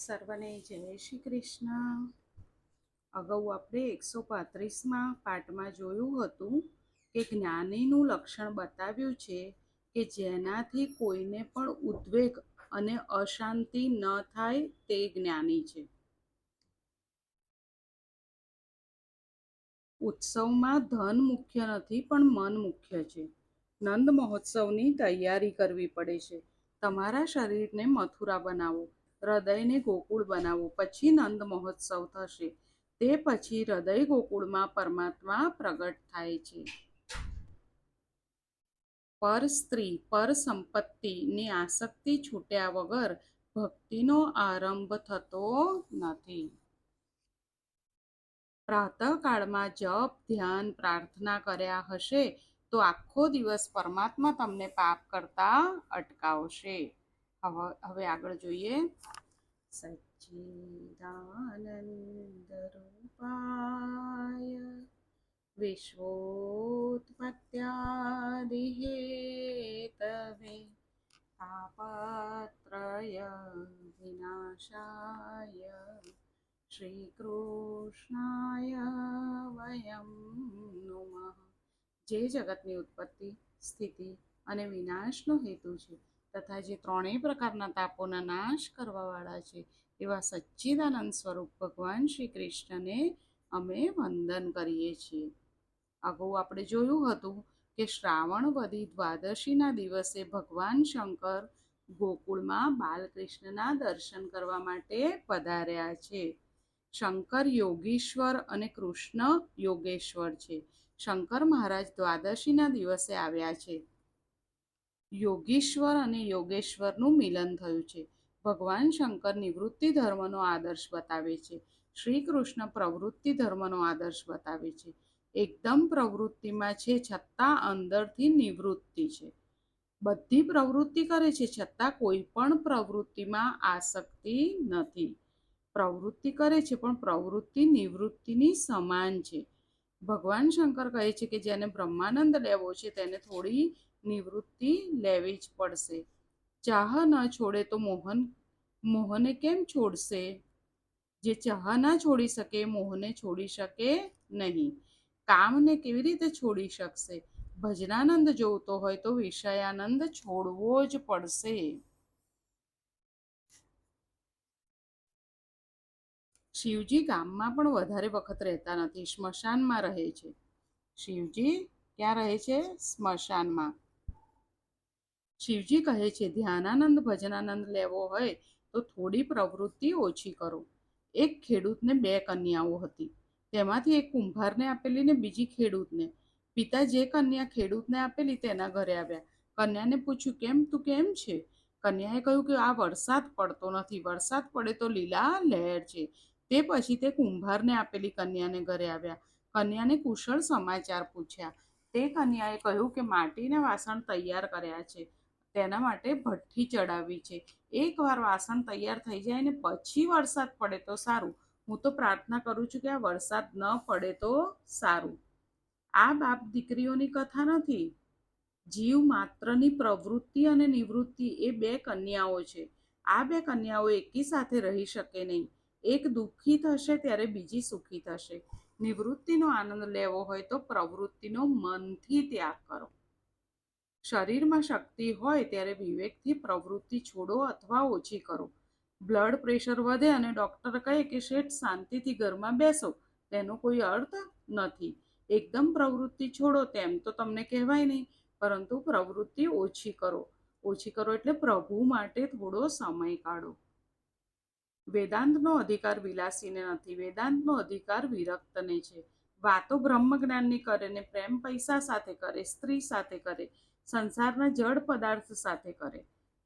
સર્વને જય શ્રી કૃષ્ણ. અગાઉ આપણે 135માં પાઠમાં જોયું હતું કે જ્ઞાનીનું લક્ષણ બતાવ્યું છે કે જેનાથી કોઈને પણ ઉદ્વેગ અને અશાંતિ ન થાય તે જ્ઞાની છે. ઉત્સવમાં ધન મુખ્ય નથી પણ મન મુખ્ય છે. નંદ મહોત્સવની તૈયારી કરવી પડે છે. તમારા શરીરને મથુરા બનાવો, હૃદયને ગોકુળ બનાવો, પછી નંદ મહોત્સવ થશે. તે પછી હૃદય ગોકુળમાં પરમાત્મા પ્રગટ થાય છે. પર સ્ત્રી, પર સંપત્તિની આસક્તિ છૂટ્યા વગર ભક્તિનો આરંભ થતો નથી. પ્રાતઃકાળમાં જપ, ધ્યાન, પ્રાર્થના કર્યા હશે તો આખો દિવસ પરમાત્મા તમને પાપ કરતા અટકાવશે. હવે આગળ જોઈએ. સચ્ચિદાનંદ રૂપાય વિશ્વોત્પત્યાદિ હેતવે તાપત્રય વિનાશાય શ્રી કૃષ્ણાય વયમ નમઃ. જે જગતની ઉત્પત્તિ, સ્થિતિ અને વિનાશનો હેતુ છે તથા જે ત્રણેય પ્રકારના તાપોના નાશ કરવાવાળા છે એવા સચ્ચિદાનંદ સ્વરૂપ ભગવાન શ્રી કૃષ્ણને અમે વંદન કરીએ છીએ. અગાઉ આપણે જોયું હતું કે શ્રાવણ વદી દ્વાદશીના દિવસે ભગવાન શંકર ગોકુળમાં બાલકૃષ્ણના દર્શન કરવા માટે પધાર્યા છે. શંકર યોગીશ્વર અને કૃષ્ણ યોગેશ્વર છે. શંકર મહારાજ દ્વાદશીના દિવસે આવ્યા છે. યોગીશ્વર અને યોગેશ્વરનું મિલન થયું છે. ભગવાન શંકર નિવૃત્તિ ધર્મનો આદર્શ બતાવે છે. શ્રી કૃષ્ણ પ્રવૃત્તિ ધર્મનો આદર્શ બતાવે છે. એકદમ પ્રવૃત્તિમાં છે છતાં અંદરથી નિવૃત્તિ છે. બધી પ્રવૃત્તિ કરે છે છતાં કોઈ પણ પ્રવૃત્તિમાં આસક્તિ નથી. પ્રવૃત્તિ કરે છે પણ પ્રવૃત્તિ નિવૃત્તિની સમાન છે. ભગવાન શંકર કહે છે કે જેને બ્રહ્માનંદ લેવો છે તેને થોડી નિવૃત્તિ લેવી જ પડશે. ચાહ ન છોડે તો મોહને કેમ છોડશે? જે ચાહ ના છોડી શકે મોહને છોડી શકે નહીં. કામને કેવી રીતે છોડી શકશે? ભજનાનંદ જોતો હોય તો વિષયાનંદ છોડવો જ પડશે. શિવજી ગામમાં પણ વધારે વખત રહેતા નથી, સ્મશાનમાં રહે છે. શિવજી ક્યાં રહે છે? સ્મશાનમાં. શિવજી કહે છે ધ્યાનાનંદ ભજનાનંદ લેવો હોય તો થોડી પ્રવૃત્તિ ઓછી કરો. એક ખેડૂતને 2 કન્યાઓ હતી. તેમાંથી એક કુંભારને આપેલી ને બીજી ખેડૂતને. પિતા જે કન્યા ખેડૂતને આપેલી તેના ઘરે આવ્યા. કન્યાને પૂછ્યું, કેમ તું કેમ છે? કન્યાએ કહ્યું કે આ વરસાદ પડતો નથી, વરસાદ પડે તો લીલા લહેર છે. તે પછી તે કુંભારને આપેલી કન્યાને ઘરે આવ્યા. કન્યાને કુશળ સમાચાર પૂછ્યા. તે કન્યાએ કહ્યું કે માટીના વાસણ તૈયાર કર્યા છે, તેના માટે ભઠ્ઠી ચડાવી છે. એકવાર વાસણ તૈયાર થઈ જાય ને પછી વરસાદ પડે તો સારું. હું તો પ્રાર્થના કરું છું કે આ વરસાદ ન પડે તો સારું. આ બાપ દીકરીઓની કથા નથી. જીવ માત્રની પ્રવૃત્તિ અને નિવૃત્તિ એ 2 કન્યાઓ છે. આ 2 કન્યાઓ એકી સાથે રહી શકે નહીં. એક દુઃખી થશે ત્યારે બીજી સુખી થશે. નિવૃત્તિનો આનંદ લેવો હોય તો પ્રવૃત્તિનો મનથી ત્યાગ કરો. શરીરમાં શક્તિ હોય ત્યારે વિવેકથી પ્રવૃત્તિ છોડો અથવા ઓછી કરો. બ્લડ પ્રેશર વધે અને ડૉક્ટર કહે કે શેઠ શાંતિથી ઘરમાં બેસો, તેનો કોઈ અર્થ નથી. એકદમ પ્રવૃત્તિ છોડો તેમ તો તમને કહેવાય નહીં, પરંતુ પ્રવૃત્તિ ઓછી કરો. ઓછી કરો એટલે પ્રભુ માટે થોડો સમય કાઢો. વેદાંતનો અધિકાર વિલાસીને નથી, વેદાંતનો અધિકાર વિરક્તને છે. વાતો બ્રહ્મ જ્ઞાનની કરે ને પ્રેમ પૈસા સાથે કરે, સ્ત્રી સાથે કરે, સંસારના જડ પદાર્થ સાથે કરે,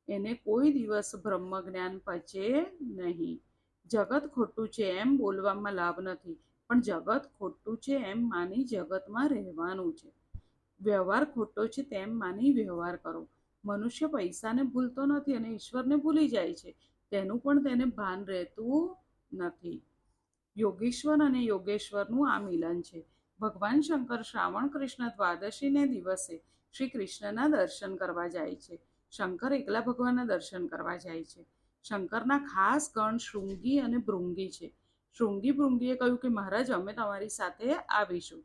એને કોઈ દિવસ બ્રહ્મ જ્ઞાન પચે નહીં. જગત ખોટું છે એમ બોલવામાં લાભ નથી, પણ જગત ખોટું છે એમ માની જગતમાં રહેવાનું છે. વ્યવહાર ખોટો છે તેમ માની વ્યવહાર કરો. મનુષ્ય પૈસાને ભૂલતો નથી અને ઈશ્વરને ભૂલી જાય છે, તેનું પણ તેને ભાન રહેતું નથી. યોગીશ્વર અને યોગેશ્વરનું આ મિલન છે. ભગવાન શંકર શ્રાવણ કૃષ્ણ દ્વાદશીને દિવસે શ્રી કૃષ્ણના દર્શન કરવા જાય છે. શંકર એકલા ભગવાનના દર્શન કરવા જાય છે. શંકરના ખાસ ગણ શૃંગી અને ભૃંગી છે. શૃંગી ભૃંગીએ કહ્યું કે મહારાજ, અમે તમારી સાથે આવીશું.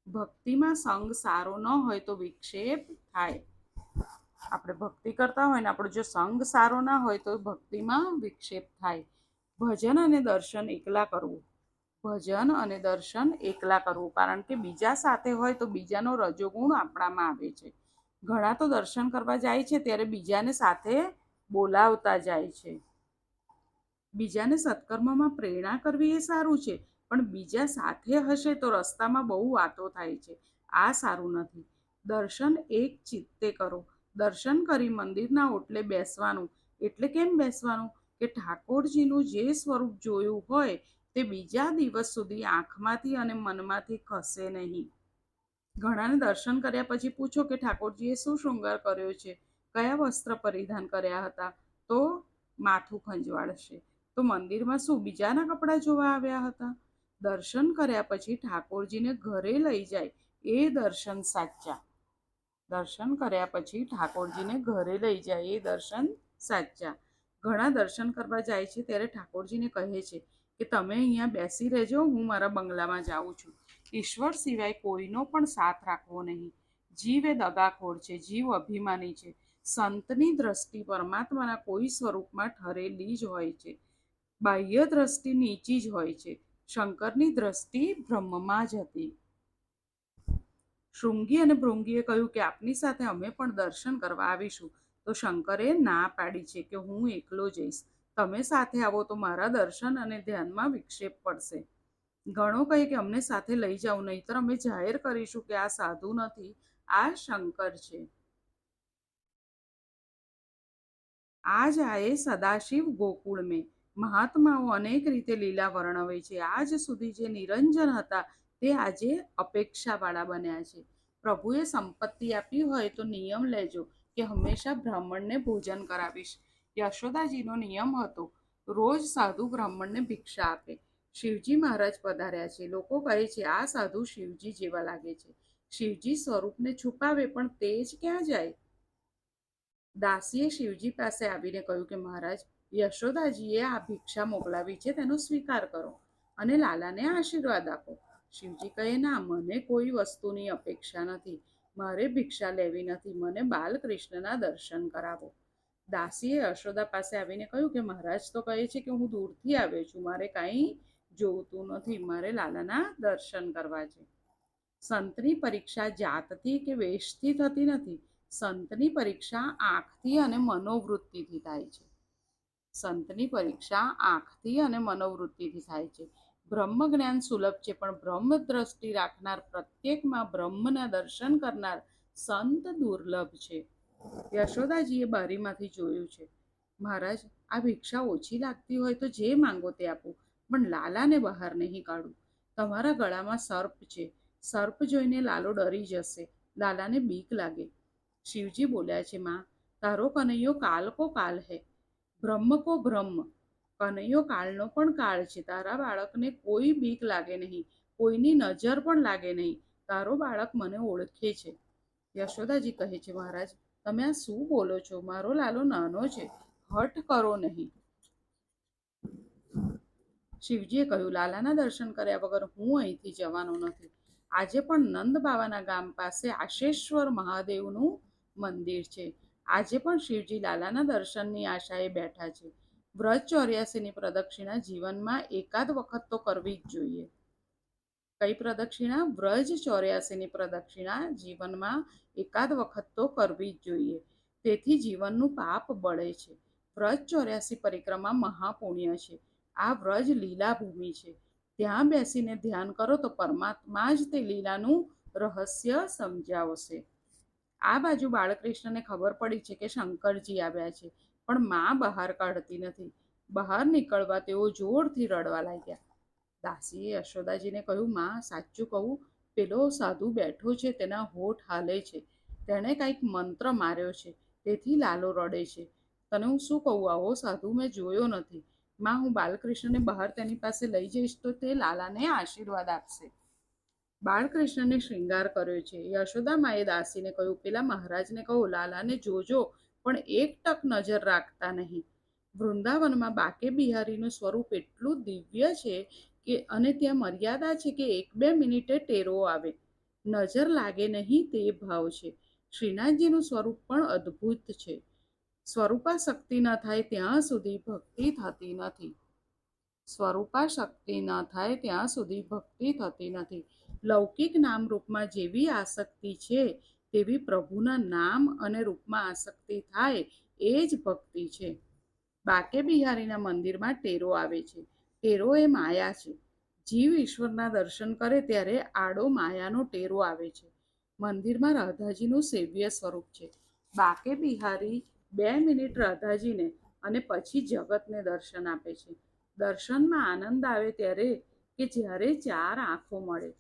ભક્તિમાં સંગ સારો ન હોય તો વિક્ષેપ થાય. આપણે ભક્તિ કરતા હોય ને આપણો જો સંગ સારો ના હોય તો ભક્તિમાં વિક્ષેપ થાય. ભજન અને દર્શન એકલા કરવું. ભજન અને દર્શન એકલા કરવું, કારણ કે બીજા સાથે હોય તો બીજાનો રજોગુણ આપણામાં આવે છે. ઘણા તો દર્શન કરવા જાય છે ત્યારે બીજાને સાથે બોલાવતા જાય છે. બીજાને સત્કર્મમાં પ્રેરણા કરવી એ સારું છે, પણ બીજા સાથે હશે તો રસ્તામાં બહુ વાતો થાય છે. આ સારું નથી. દર્શન એક ચિત્તે કરો. દર્શન કરી મંદિરના ઓટલે બેસવાનું. એટલે કેમ બેસવાનું? કે ઠાકોરજીનું જે સ્વરૂપ જોયું હોય તે બીજા દિવસ સુધી આંખમાંથી અને મનમાંથી ખસે નહીં. ઘણાને દર્શન કર્યા પછી પૂછો કે ઠાકોરજીએ શું શૃંગાર કર્યો છે, કયા વસ્ત્ર પરિધાન કર્યા હતા, તો માથું ખંજવાળશે. તો મંદિરમાં શું બીજાના કપડાં જોવા આવ્યા હતા? દર્શન કર્યા પછી ઠાકોરજીને ઘરે લઈ જાય એ દર્શન સાચા. દર્શન કર્યા પછી ઠાકોરજીને ઘરે લઈ જાય એ દર્શન સાચા. ઘણા દર્શન કરવા જાય છે ત્યારે ઠાકોરજીને કહે છે કે તમે અહીંયા બેસી રહેજો, હું મારા બંગલામાં જાઉં છું. ઈશ્વર સિવાય કોઈનો પણ સાથ રાખવો નહીં. જીવ એ દગાખોર છે, જીવ અભિમાની છે. સંતની દ્રષ્ટિ પરમાત્માના કોઈ સ્વરૂપમાં ઠરેલી જ હોય છે. બાહ્ય દ્રષ્ટિ નીચી જ હોય છે. શંકરની દ્રષ્ટિ બ્રહ્મમાં જ હતી. શૃંગી અને ભૃંગીએ કહ્યું કે આપની સાથે અમે પણ દર્શન કરવા આવીશું. તો શંકરે ના પાડી છે કે હું એકલો જઈશ. તમે સાથે આવો તો મારા દર્શન અને ધ્યાનમાં વિક્ષેપ પડશે. ગણો કહે કે અમને સાથે લઈ જાઓ, નહીતર અમે જાહેર કરીશું કે આ સાધુ નથી, આ શંકર છે. આજ આએ સદાશિવ ગોકુળ મેં. મહાત્માઓ અનેક રીતે લીલા વર્ણવે છે. આજ સુધી જે નિરંજન હતા તે આજે અપેક્ષાવાળા બન્યા છે. પ્રભુએ સંપત્તિ આપી હોય તો નિયમ લેજો કે હંમેશા બ્રાહ્મણને ભોજન કરાવીશ. યશોદાજીનો નિયમ હતો, રોજ સાધુ બ્રાહ્મણને ભિક્ષા આપે. શિવજી મહારાજ પધાર્યા છે. લોકો કહે છે આ સાધુ શિવજી જેવા લાગે છે. શિવજી સ્વરૂપને છુપાવે પણ તે જ ક્યાં જાય? દાસીએ શિવજી પાસે આવીને કહ્યું કે મહારાજ, યશોદાજીએ આ ભિક્ષા મોકલાવી છે, તેનો સ્વીકાર કરો અને લાલાને આશીર્વાદ આપો. શિવજી કહે ના, મને કોઈ વસ્તુની અપેક્ષા નથી. મારે ભિક્ષા લેવી નથી. મને બાલકૃષ્ણના દર્શન કરાવો. દાસીએ યશોદા પાસે આવીને કહ્યું કે મહારાજ તો કહે છે કે હું દૂરથી આવ્યો છું, મારે કાંઈ જોવતું નથી, મારે લાલાના દર્શન કરવા છે. સંતની પરીક્ષા જાતથી કે વેશથી થતી નથી. સંતની પરીક્ષા આંખથી અને મનોવૃત્તિથી થાય છે. સંતની પરીક્ષા આંખથી અને મનોવૃત્તિથી થાય છે. બ્રહ્મ જ્ઞાન સુલભ છે, પણ બ્રહ્મ દ્રષ્ટિ રાખનાર, પ્રત્યેકમાં બ્રહ્મના દર્શન કરનાર સંત દુર્લભ છે. યશોદાજીએ બારીમાંથી જોયું છે. મહારાજ, આ ભિક્ષા ઓછી લાગતી હોય તો જે માંગો તે આપું, પણ લાલાને બહાર નહીં કાઢું. તમારા ગળામાં સર્પ છે. સર્પ જોઈને લાલો ડરી જશે. લાલાને બીક લાગે. શિવજી બોલ્યા છે માં, તારો કનૈયો કાલ કો કાલ હે, બ્રહ્મ કો બ્રહ્મ. કનૈયો કાળનો પણ કાળ છે. તારા બાળકને કોઈ બીક લાગે નહીં, કોઈની નજર પણ લાગે નહીં. તારો બાળક મને ઓળખે છે. યશોદાજી કહે છે મહારાજ, તમે આ શું બોલો છો? મારો લાલો નાનો છે, હઠ કરો નહીં. શિવજીએ કહ્યું, લાલાના દર્શન કર્યા વગર હું અહીંથી જવાનો નથી. આજે પણ નંદ બાવાના ગામ પાસે આશેશ્વર મહાદેવનું મંદિર છે. આજે પણ શિવજી લાલાના દર્શનની આશાએ બેઠા છે. વ્રજ 84ની પ્રદક્ષિણા જીવનમાં એકાદ વખત તો કરવી જ જોઈએ. કઈ પ્રદક્ષિણા? વ્રજ 84ની પ્રદક્ષિણા જીવનમાં એકાદ વખત તો કરવી જ જોઈએ. તેથી જીવનનું પાપ બળે છે. વ્રજ 84 પરિક્રમા મહાપુણ્ય છે. આ વ્રજ લીલા ભૂમિ છે. ત્યાં બેસીને ધ્યાન કરો તો પરમાત્મા જ તે લીલાનું રહસ્ય સમજાવશે. આ બાજુ બાળકૃષ્ણને ખબર પડી છે કે શંકરજી આવ્યા છે, પણ માં બહાર કાઢતી નથી. બહાર નીકળવા તેઓ જોરથી રડવા લાગ્યા. દાસીએ યશોદાજીને કહ્યું, માં, સાચું કહું, પેલો સાધુ બેઠો છે તેના હોઠ હાલે છે. તેણે કંઈક મંત્ર માર્યો છે, તેથી લાલો રડે છે. તને હું શું કહું, આવો સાધુ મેં જોયો નથી. માં, હું બાલકૃષ્ણને બહાર તેની પાસે લઈ જઈશ તો તે લાલાને આશીર્વાદ આપશે. બાળકૃષ્ણને શ્રૃંગાર કર્યો છે. યશોદા માએ દાસીને કહ્યું, પેલા મહારાજને કહો લાલાને જોજો, પણ એક ટક નજર રાખતા નહીં. વૃંદાવનમાં બાકે બિહારીનું સ્વરૂપ એટલું દિવ્ય છે કે અને ત્યાં મર્યાદા છે કે 1-2 મિનિટે ટેરો આવે, નજર લાગે નહીં તે ભાવ છે. શ્રીનાથજીનું સ્વરૂપ પણ અદ્ભુત છે. સ્વરૂપા શક્તિ ન થાય ત્યાં સુધી ભક્તિ થતી નથી. સ્વરૂપા શક્તિ ન થાય ત્યાં સુધી ભક્તિ થતી નથી. લૌકિક નામરૂપમાં જેવી આસક્તિ છે તેવી પ્રભુના નામ અને રૂપમાં આસક્તિ થાય એ જ ભક્તિ છે. બાકે બિહારીના મંદિરમાં ટેરો આવે છે. ટેરો એ માયા છે. જીવ ઈશ્વરના દર્શન કરે ત્યારે આડો માયાનો ટેરો આવે છે. મંદિરમાં રાધાજીનું સેવ્ય સ્વરૂપ છે. બાકે બિહારી 2 મિનિટ રાધાજીને અને પછી જગતને દર્શન આપે છે. દર્શનમાં આનંદ આવે ત્યારે કે જ્યારે 4 આંખો મળે.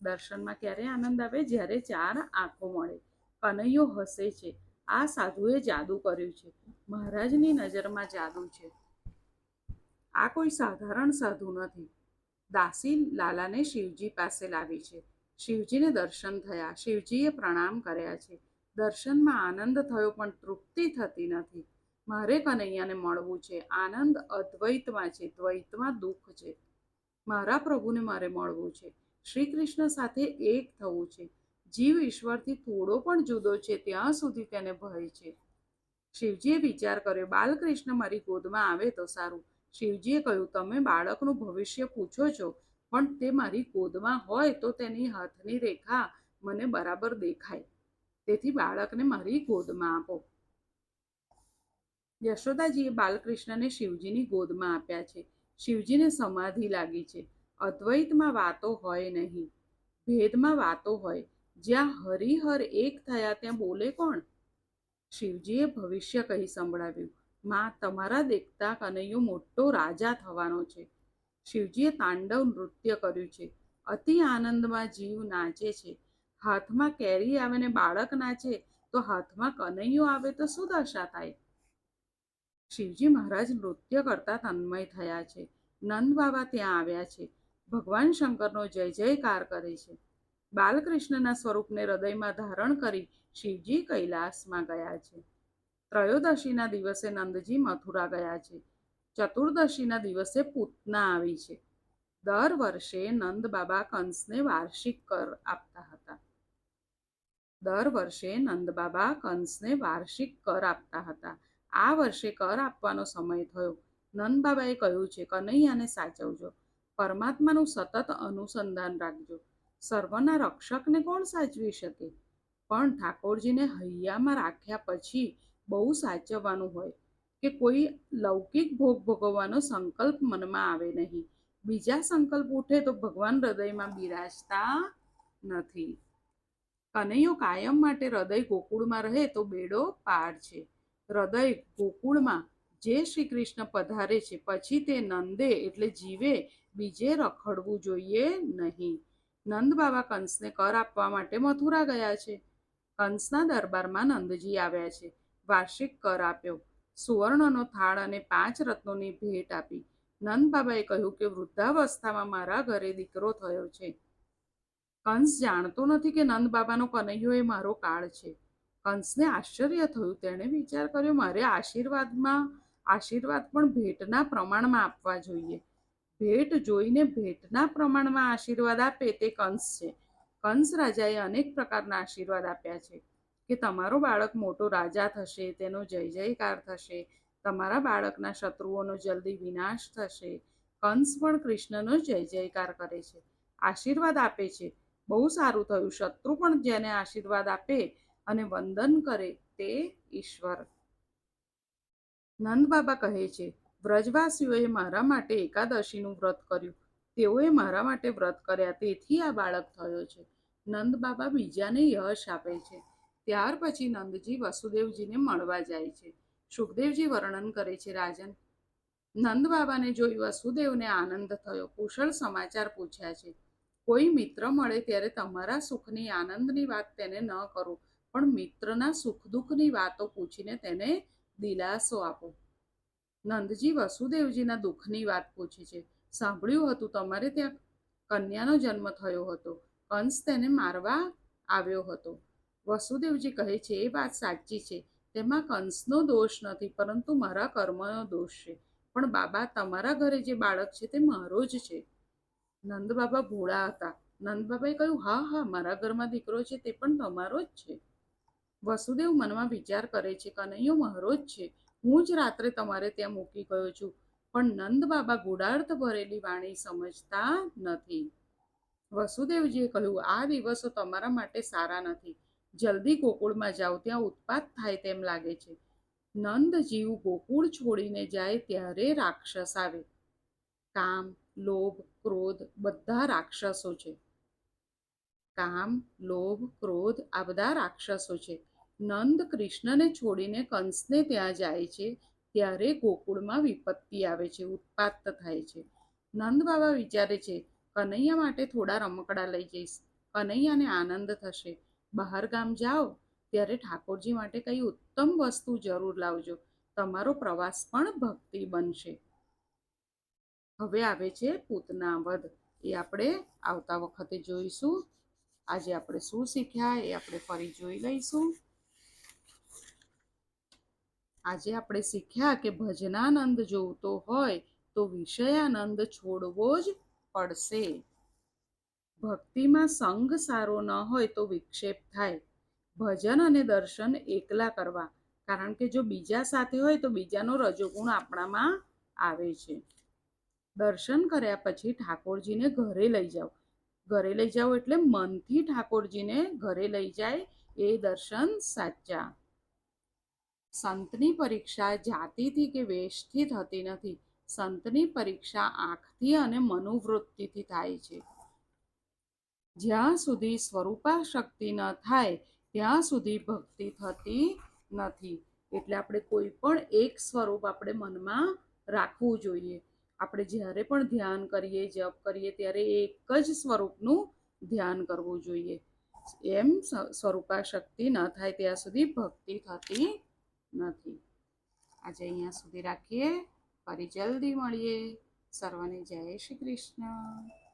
દર્શનમાં ક્યારે આનંદ આવે? જ્યારે 4 આંખો મળે. કનૈયો હસે છે. આ સાધુએ જાદુ કર્યું છે. મહારાજની નજરમાં જાદુ છે. આ કોઈ સાધારણ સાધુ નથી. દાસી લાલાને શિવજી પાસે લાવી છે. શિવજીને દર્શન થયા. શિવજીએ પ્રણામ કર્યા છે. દર્શનમાં આનંદ થયો પણ તૃપ્તિ થતી નથી. મારે કનૈયાને મળવું છે. આનંદ અદ્વૈતમાં છે, દ્વૈતમાં દુઃખ છે. મારા પ્રભુને મારે મળવું છે. શ્રી કૃષ્ણ સાથે એક થવું છે. જીવ ઈશ્વરથી થોડો પણ જુદો છે ત્યાં સુધી તેને ભય છે. શિવજીએ વિચાર કર્યો, બાલકૃષ્ણ મારી ગોદમાં આવે તો સારું. શિવજીએ કહ્યું, તમે બાળકનું ભવિષ્ય પૂછો છો, પણ તે મારી ગોદમાં હોય તો તેની હાથની રેખા મને બરાબર દેખાય. તેથી બાળકને મારી ગોદમાં આપો. યશોદાજીએ બાલકૃષ્ણને શિવજીની ગોદમાં આપ્યા છે. શિવજીને સમાધિ લાગી છે. અદ્વૈતમાં વાતો હોય નહીં, ભેદમાં વાતો હોય. જ્યાં હરિહર એક થયા ત્યાં બોલે કોણ? શિવજીએ ભવિષ્ય કહી સંભળાવ્યું. માં, તમારા દેખતા કનૈયો મોટો રાજા થવાનો છે. શિવજીએ તાંડવ નૃત્ય કર્યું છે. અતિ આનંદમાં જીવ નાચે છે. હાથમાં કેરી આવે ને બાળક નાચે તો હાથમાં કનૈયો આવે તો શું દશા થાય? શિવજી મહારાજ નૃત્ય કરતા તન્મય થયા છે. નંદ બાબા ત્યાં આવ્યા છે. ભગવાન શંકરનો જય જયકાર કરે છે. બાલકૃષ્ણના સ્વરૂપને હૃદયમાં ધારણ કરી શિવજી કૈલાસમાં ગયા છે. ત્રયોદશીના દિવસે નંદજી મથુરા ગયા છે. ચતુર્દશીના દિવસે પૂતના આવી છે. દર વર્ષે નંદ બાબા કંસને વાર્ષિક કર આપતા હતા. દર વર્ષે નંદ બાબા કંસને વાર્ષિક કર આપતા હતા. આ વર્ષે કર આપવાનો સમય થયો. નંદ બાબાએ કહ્યું છે, કનૈયાને સાચવજો. પરમાત્માનું સતત અનુસંધાન રાખજો. સર્વના રક્ષકને કોણ સાચવી શકે? પણ ઠાકોરજીને હૈયામાં રાખ્યા પછી બહુ સાચવવાનું હોય કે કોઈ લૌકિક ભોગ ભોગવવાનો સંકલ્પ મનમાં આવે નહીં. બીજા સંકલ્પ ઉઠે તો ભગવાન હૃદયમાં બિરાજતા નથી. કનૈયો કાયમ માટે હૃદય ગોકુળમાં રહે તો બેડો પાર છે. હૃદય ગોકુળમાં જે શ્રી કૃષ્ણ પધારે છે પછી તે નંદે એટલે જીવે બીજે રખડવું જોઈએ નહીં. નંદ બાબા કંસને કર આપવા માટે મથુરા ગયા છે. કંસના દરબારમાં નંદજી આવ્યા છે. વાર્ષિક કર આપ્યો. સુવર્ણનો થાળ અને 5 રત્નોની ભેટ આપી. નંદ બાબાએ કહ્યું કે વૃદ્ધાવસ્થામાં મારા ઘરે દીકરો થયો છે. કંસ જાણતો નથી કે નંદ બાબાનો કનૈયો એ મારો કાળ છે. કંસને આશ્ચર્ય થયું. તેણે વિચાર કર્યો, મારે આશીર્વાદ પણ ભેટના પ્રમાણમાં આપવા જોઈએ. ભેટ જોઈને ભેટના પ્રમાણમાં આશીર્વાદ આપે તે કંસ છે. કંસ રાજાએ અનેક પ્રકારના આશીર્વાદ આપ્યા છે કે તમારો બાળક મોટો રાજા થશે, તેનો જય જયકાર થશે, તમારા બાળકના શત્રુઓનો જલ્દી વિનાશ થશે. કંસ પણ કૃષ્ણનો જય જયકાર કરે છે, આશીર્વાદ આપે છે. બહુ સારું થયું. શત્રુ પણ જેને આશીર્વાદ આપે અને વંદન કરે તે ઈશ્વર. નંદ બાબા કહે છે, વ્રજવાસીઓએ મારા માટે એકાદશીનું વ્રત કર્યું. તેઓએ મારા માટે વ્રત કર્યા, તેથી આ બાળક થયો છે. નંદ બાબા બીજાને યશ આપે છે. ત્યાર પછી નંદજી વસુદેવજીને મળવા જાય છે. સુખદેવજી વર્ણન કરે છે, રાજન, નંદ બાબાને જોઈ વસુદેવને આનંદ થયો. કુશળ સમાચાર પૂછ્યા છે. કોઈ મિત્ર મળે ત્યારે તમારા સુખની આનંદની વાત તેને ન કરો, પણ મિત્રના સુખ દુઃખની વાતો પૂછીને તેને દિલાસો આપો. નંદજી વસુદેવજીના દુઃખની વાત પૂછે છે. સાંભળ્યું હતું તમારે ત્યાં કન્યાનો જન્મ થયો હતો. કંસ તેને મારવા આવ્યો હતો. વસુદેવજી કહે છે, એ વાત સાચી છે. તેમાં કંસનો દોષ નથી, પરંતુ મારા કર્મનો દોષ છે. પણ બાબા, તમારા ઘરે જે બાળક છે તે મારો જ છે. નંદ બાબા ભોળા હતા. નંદ બાબાએ કહ્યું, હા હા, મારા ઘરમાં દીકરો છે તે પણ તમારો જ છે. વસુદેવ મનમાં વિચાર કરે છે, કનૈયો મારો જ છે. હું જ રાત્રે તમારે ત્યાં મૂકી ગયો છું. પણ નંદ બાબા ગૂઢાર્થ ભરેલી વાણી સમજતા નથી. વસુદેવજીએ કહ્યું, આ દિવસો તમારા માટે સારા નથી. જલ્દી ગોકુળમાં જાઓ, ત્યાં ઉત્પાત થાય તેમ લાગે છે. નંદ જીવ ગોકુળ છોડીને જાય ત્યારે રાક્ષસ આવે. કામ, લોભ, ક્રોધ બધા રાક્ષસો છે. કામ, લોભ, ક્રોધ આ બધા રાક્ષસો છે. નંદ કૃષ્ણને છોડીને કંસને ત્યાં જાય છે ત્યારે ગોકુળમાં વિપત્તિ આવે છે, ઉત્પાત થાય છે. નંદ બાબા વિચારે છે, કનૈયા માટે થોડા રમકડા લઈ જઈશ. કનૈયાને આનંદ થશે. બહાર ગામ જાઓ ત્યારે ઠાકોરજી માટે કઈ ઉત્તમ વસ્તુ જરૂર લાવજો. તમારો પ્રવાસ પણ ભક્તિ બનશે. હવે આવે છે પૂતના વધ. એ આપણે આવતા વખતે જોઈશું. આજે આપણે શું શીખ્યા એ આપણે ફરી જોઈ લઈશું. આજે આપણે શીખ્યા કે ભજનાનંદ જોવતો હોય તો વિષયાનંદ છોડવો જ પડશે. ભક્તિમાં સંગ સારો ન હોય તો વિક્ષેપ થાય. ભજન અને દર્શન એકલા કરવા, કારણ કે જો બીજા સાથે હોય તો બીજાનો રજોગુણ આપણામાં આવે છે. દર્શન કર્યા પછી ઠાકોરજીને ઘરે લઈ જાઓ. ઘરે લઈ જાઓ એટલે મનથી ઠાકોરજીને ઘરે લઈ જાય એ દર્શન સાચા. સંતની પરીક્ષા જાતિથી કે વેશથી થતી નથી. સંતની પરીક્ષા આંખથી અને મનોવૃત્તિથી થાય છે. જ્યાં સુધી સ્વરૂપાશક્તિ ન થાય ત્યાં સુધી ભક્તિ થતી નથી. એટલે આપણે કોઈ પણ એક સ્વરૂપ આપણે મનમાં રાખવું જોઈએ. આપણે જ્યારે પણ ધ્યાન કરીએ, જપ કરીએ ત્યારે એક જ સ્વરૂપનું ધ્યાન કરવું જોઈએ. એમ સ્વરૂપાશક્તિ ન થાય ત્યાં સુધી ભક્તિ થતી નથી. આજે અહીંયા સુધી રાખીએ. ફરી જલ્દી મળીએ. સર્વને જય શ્રી કૃષ્ણ.